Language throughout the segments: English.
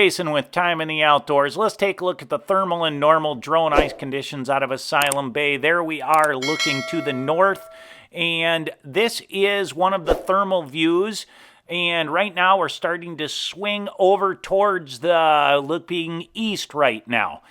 Jason with Time in the Outdoors. Let's take a look at the thermal and normal drone ice conditions out of Asylum Bay. There we are looking to the north, and this is one of the thermal views. And right now we're starting to swing over towards the looking east right now.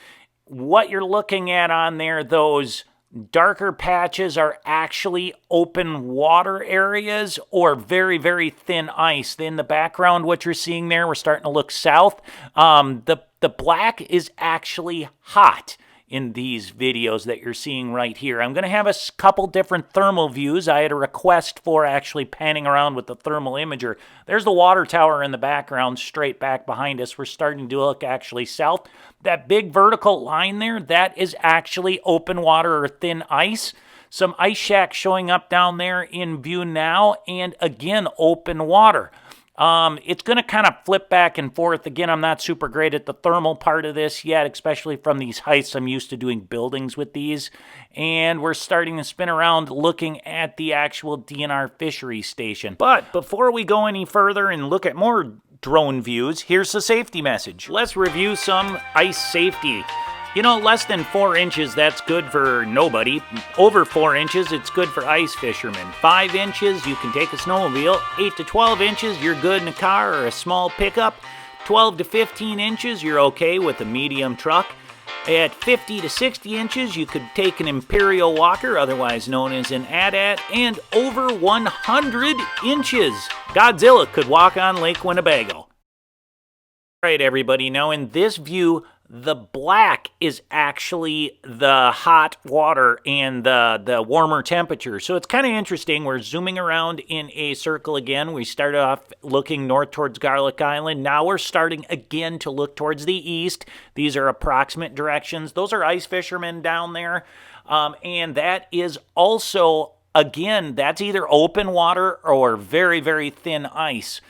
What you're looking at on there, those darker patches are actually open water areas or very, very thin ice. In the background, what you're seeing there, we're starting to look south. The black is actually hot in these videos that you're seeing right here. I'm going to have a couple different thermal views. I had a request for actually panning around with the thermal imager. There's the water tower in the background, straight back behind us. We're starting to look actually south. That big vertical line there, that is actually open water or thin ice. Some ice shacks showing up down there in view now, and again, open water. It's going to kind of flip back and forth. Again, I'm not super great at the thermal part of this yet, especially from these heights. I'm used to doing buildings with these. And we're starting to spin around looking at the actual DNR fishery station. But before we go any further and look at more drone views, here's the safety message. Let's review some ice safety. You know, less than 4 inches, that's good for nobody. Over 4 inches, it's good for ice fishermen. 5 inches, you can take a snowmobile. 8 to 12 inches, you're good in a car or a small pickup. 12 to 15 inches, you're okay with a medium truck. At 50 to 60 inches, you could take an Imperial Walker, otherwise known as an AT-AT. And over 100 inches, Godzilla could walk on Lake Winnebago. All right, everybody, now in this view, the black is actually the hot water and the warmer temperature. So it's kind of interesting. We're zooming around in a circle again. We started off looking north towards Garlic Island. Now we're starting again to look towards the east. These are approximate directions. Those are ice fishermen down there. And that is also, again, that's either open water or very, very thin ice.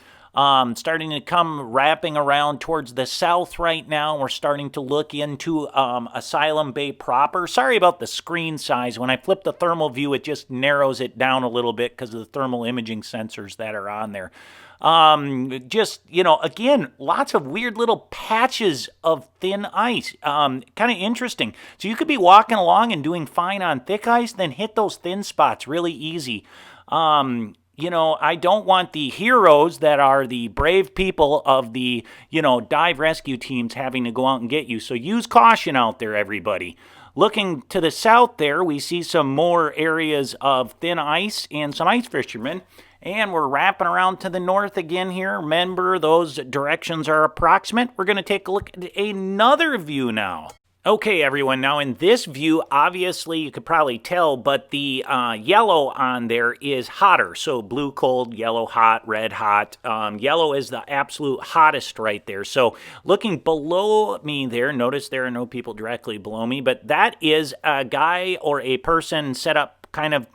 Starting to come wrapping around towards the south right now. We're starting to look into Asylum Bay proper. Sorry about the screen size. When I flip the thermal view, it just narrows it down a little bit because of the thermal imaging sensors that are on there. Just, you know, again, lots of weird little patches of thin ice. Kind of interesting. So you could be walking along and doing fine on thick ice, then hit those thin spots really easy. You know, I don't want the heroes that are the brave people of the, you know, dive rescue teams having to go out and get you. So use caution out there, everybody. Looking to the south there, we see some more areas of thin ice and some ice fishermen. And we're wrapping around to the north again here. Remember, those directions are approximate. We're going to take a look at another view now. Okay, everyone, now in this view, obviously you could probably tell, but the yellow on there is hotter. So blue cold, yellow hot, red hot. Yellow is the absolute hottest right there. So looking below me there, notice there are no people directly below me, but that is a guy or a person set up kind of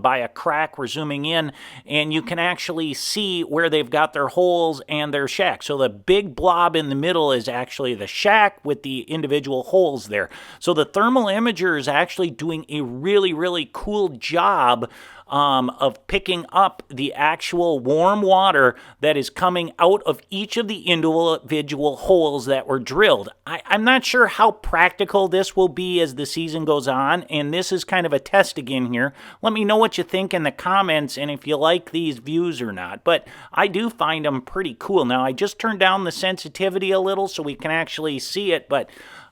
by a crack. We're zooming in, and you can actually see where they've got their holes and their shack. So the big blob in the middle is actually the shack with the individual holes there. So the thermal imager is actually doing a really, really cool job of picking up the actual warm water that is coming out of each of the individual holes that were drilled. I'm not sure how practical this will be as the season goes on, and this is kind of a test again here. Let me know what you think in the comments and if you like these views or not, but I do find them pretty cool. Now, I just turned down the sensitivity a little so we can actually see it, but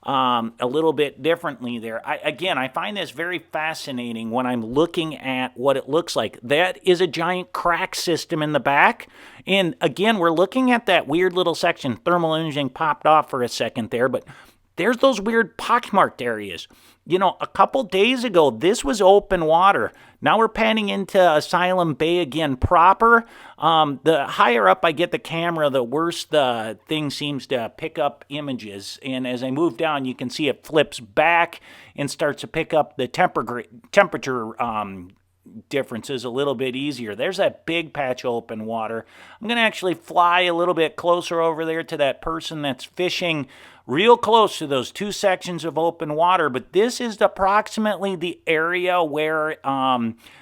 a little bit differently there. I find this very fascinating when I'm looking at what it looks like. That is a giant crack system in the back. And again, we're looking at that weird little section. Thermal imaging popped off for a second there, but there's those weird pockmarked areas. You know, a couple days ago, this was open water. Now we're panning into Asylum Bay again proper. The higher up I get the camera, the worse the thing seems to pick up images. And as I move down, you can see it flips back and starts to pick up the temperature differences a little bit easier. There's that big patch of open water. I'm going to actually fly a little bit closer over there to that person that's fishing real close to those two sections of open water, but this is approximately the area where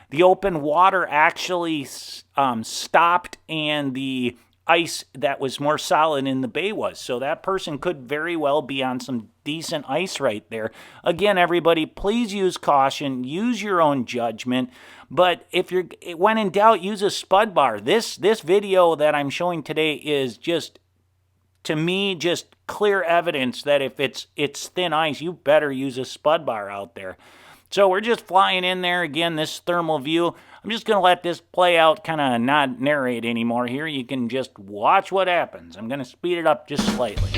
the open water actually stopped and the ice that was more solid in the bay was. So that person could very well be on some decent ice right there. Again, everybody, please use caution, use your own judgment. But if you're, when in doubt, use a spud bar. This video that I'm showing today is just, to me, just clear evidence that if it's thin ice, you better use a spud bar out there. So we're just flying in there. Again, this thermal view. I'm just going to let this play out, kind of not narrate anymore here. You can just watch what happens. I'm going to speed it up just slightly.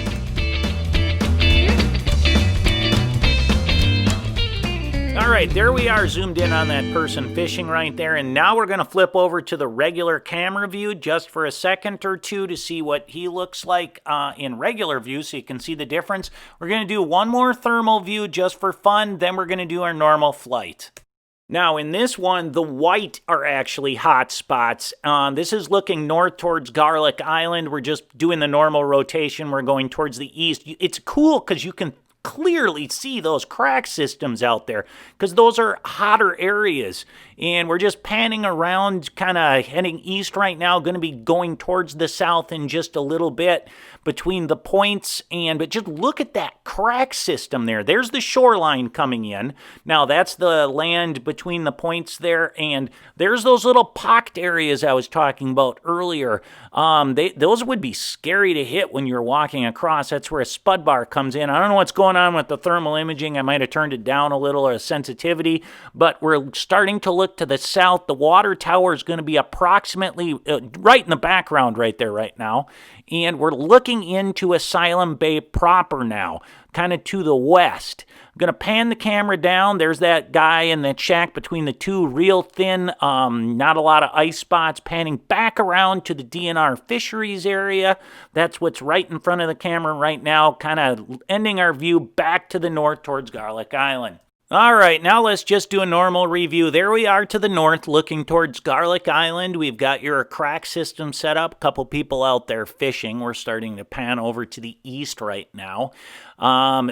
All right, there we are, zoomed in on that person fishing right there. And now we're going to flip over to the regular camera view just for a second or two to see what he looks like in regular view so you can see the difference. We're going to do one more thermal view just for fun, then we're going to do our normal flight. Now, in this one, the white are actually hot spots. This is looking north towards Garlic Island. We're just doing the normal rotation. We're going towards the east. It's cool because you can clearly see those crack systems out there because those are hotter areas. And we're just panning around, kind of heading east right now, going to be going towards the south in just a little bit between the points. But just look at that crack system there. There's the shoreline coming in. Now that's the land between the points there, and there's those little pocked areas I was talking about earlier. Those would be scary to hit when you're walking across. That's where a spud bar comes in. I don't know what's going on with the thermal imaging. I might have turned it down a little, or sensitivity, but we're starting to look to the south. The water tower is going to be approximately right in the background right there right now. And we're looking into Asylum Bay proper now, kind of to the west. I'm going to pan the camera down. There's that guy in that shack between the two, real thin, not a lot of ice spots. Panning back around to the DNR fisheries area. That's what's right in front of the camera right now, kind of ending our view back to the north towards Garlic Island. All right, now let's just do a normal review. There we are to the north, looking towards Garlic Island. We've got your crack system set up. A couple people out there fishing. We're starting to pan over to the east right now.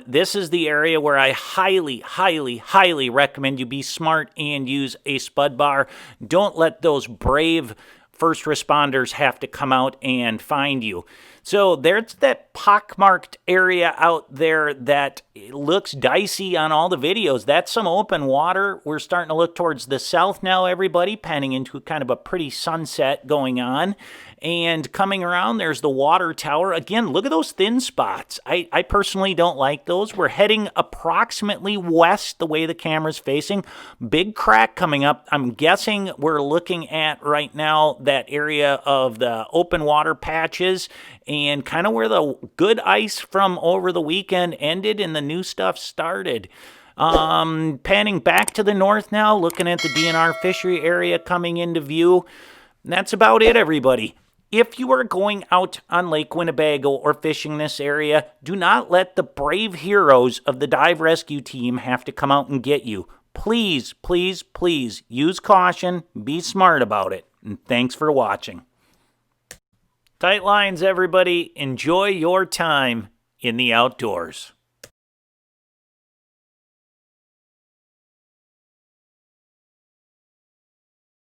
This is the area where I highly, highly, highly recommend you be smart and use a spud bar. Don't let those brave first responders have to come out and find you. So there's that pockmarked area out there that looks dicey on all the videos. That's some open water. We're starting to look towards the south now, everybody, panning into kind of a pretty sunset going on. And coming around, there's the water tower. Again, look at those thin spots. I personally don't like those. We're heading approximately west the way the camera's facing. Big crack coming up. I'm guessing we're looking at right now that area of the open water patches and kind of where the good ice from over the weekend ended and the new stuff started. Panning back to the north now, looking at the DNR fishery area coming into view. And that's about it, everybody. If you are going out on Lake Winnebago or fishing this area, do not let the brave heroes of the dive rescue team have to come out and get you. Please, please, please use caution, be smart about it, and thanks for watching. Tight lines, everybody. Enjoy your time in the outdoors.